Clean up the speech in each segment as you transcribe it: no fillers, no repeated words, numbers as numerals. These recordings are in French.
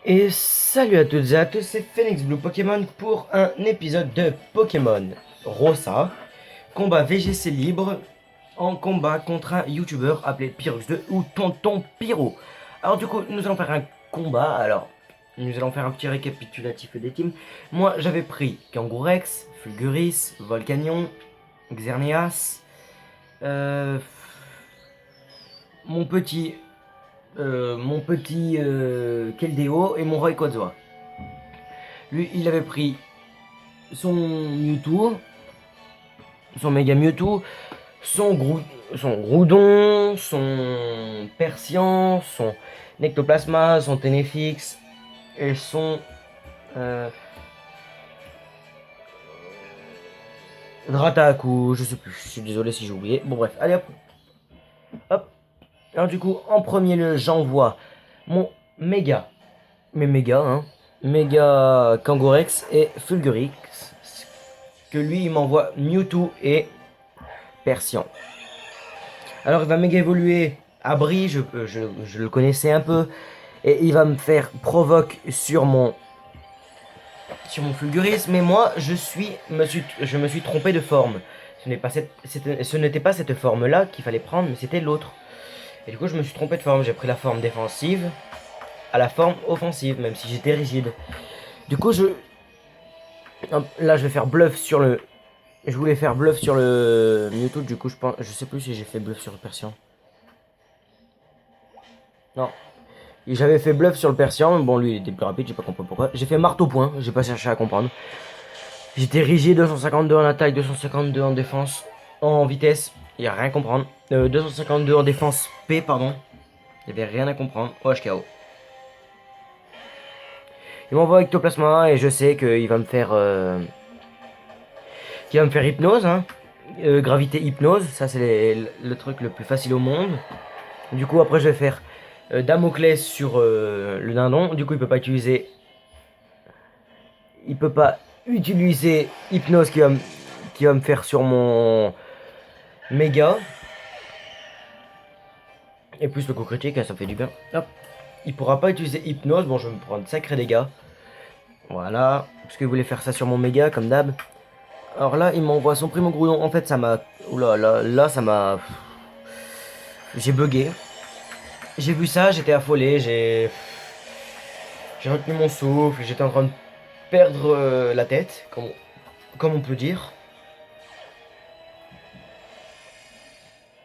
Et salut à toutes et à tous, c'est Phoenix Blue Pokémon pour un épisode de Pokémon Rosa, combat VGC libre, en combat contre un YouTuber appelé Pyrrhus2 ou Tonton Pyro. Alors du coup, nous allons faire un combat, alors nous allons faire un petit récapitulatif des teams. Moi, j'avais pris Kangourex, Fulguris, Volcanion, Xerneas, mon petit Keldeo et mon Rayquaza. Lui, il avait pris son Mewtwo, son Mega Mewtwo, son Groudon, son Persian, son Nectoplasma, son Tenefix et son Dratak ou je sais plus. Je suis désolé si j'ai oublié. Bon bref, allez hop, hop. Alors du coup, en premier lieu, j'envoie mon Méga, hein, Méga Kangourex et Fulgurix, que lui il m'envoie Mewtwo et Persian. Alors il va méga évoluer Abri, je le connaissais un peu, et il va me faire provoque sur mon Fulguris, mais moi je me suis trompé de forme. Ce n'était pas cette forme là qu'il fallait prendre, mais c'était l'autre. Et du coup je me suis trompé de forme, j'ai pris la forme défensive à la forme offensive, même si j'étais rigide. Du coup là je vais faire bluff sur le... Je voulais faire bluff sur le Mewtwo, du coup je sais plus si j'ai fait bluff sur le Persian. Non. J'avais fait bluff sur le Persian, bon lui il était plus rapide, j'ai pas compris pourquoi. J'ai fait marteau point, j'ai pas cherché à comprendre. J'étais rigide, 252 en attaque, 252 en défense, en vitesse, y a rien à comprendre. 252 en défense P, pardon. Y avait rien à comprendre. OHKO. Il m'envoie Ectoplasma et je sais qu'il va me faire... hypnose, hein. Gravité hypnose, ça c'est le truc le plus facile au monde. Du coup après je vais faire Damoclès sur le dindon. Du coup il peut pas utiliser... hypnose qui va me faire sur mon méga. Et plus le coup critique, hein, ça fait du bien. Hop. Il pourra pas utiliser hypnose, bon je vais me prendre de sacrés dégâts. Voilà, parce qu'il voulait faire ça sur mon méga comme d'hab. Alors là il m'envoie son primo Groudon, en fait ça m'a... Oula là ça m'a... J'ai bugué. J'ai vu ça, j'étais affolé, j'ai retenu mon souffle, j'étais en train de perdre la tête, comme on peut dire.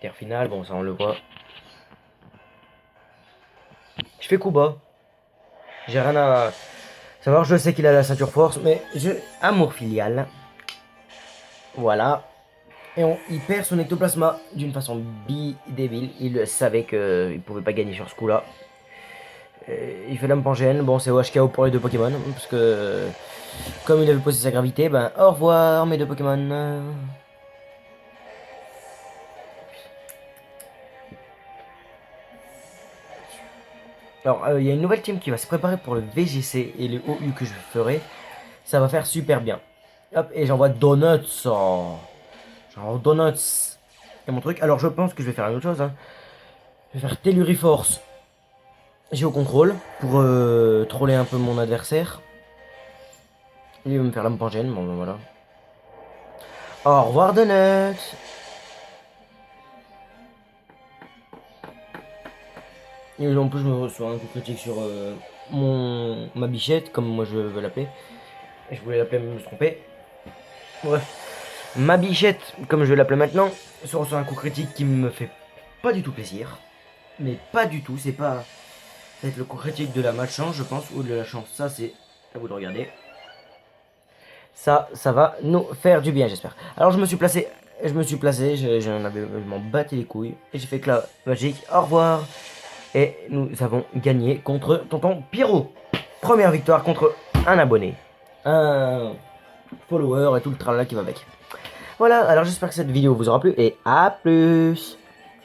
Terre finale, bon ça on le voit. Je fais coup bas. J'ai rien à savoir, je sais qu'il a la ceinture force, mais amour filial. Voilà. Et il perd son ectoplasma d'une façon débile. Il savait qu'il pouvait pas gagner sur ce coup-là. Il fait l'homme pangène. Bon, c'est OHKO pour les deux Pokémon. Parce que, comme il avait posé sa gravité, ben au revoir mes deux Pokémon. Alors, il y a une nouvelle team qui va se préparer pour le VGC et le OU que je ferai. Ça va faire super bien. Hop, et j'envoie Donuts. Oh. Genre Donuts. Et mon truc. Alors, je pense que je vais faire une autre chose. Hein. Je vais faire Telluriforce. J'ai au contrôle pour troller un peu mon adversaire. Il va me faire l'homme pangène, bon ben voilà. Au revoir Donuts. Et en plus je me reçois un coup critique sur ma bichette, comme moi je veux l'appeler. Et je voulais l'appeler mais je me suis trompé. Bref. Ma bichette, comme je vais l'appeler maintenant, se reçoit un coup critique qui me fait pas du tout plaisir. Mais pas du tout, c'est pas... Ça va être le coup critique de la malchance je pense, ou de la chance, ça c'est à vous de regarder. Ça va nous faire du bien j'espère. Alors je me suis placé, je m'en battais les couilles. Et j'ai fait éclat magique, au revoir. Et nous avons gagné contre Tonton Pyro. Première victoire contre un abonné, un follower et tout le tralala qui va avec. Voilà, alors j'espère que cette vidéo vous aura plu et à plus.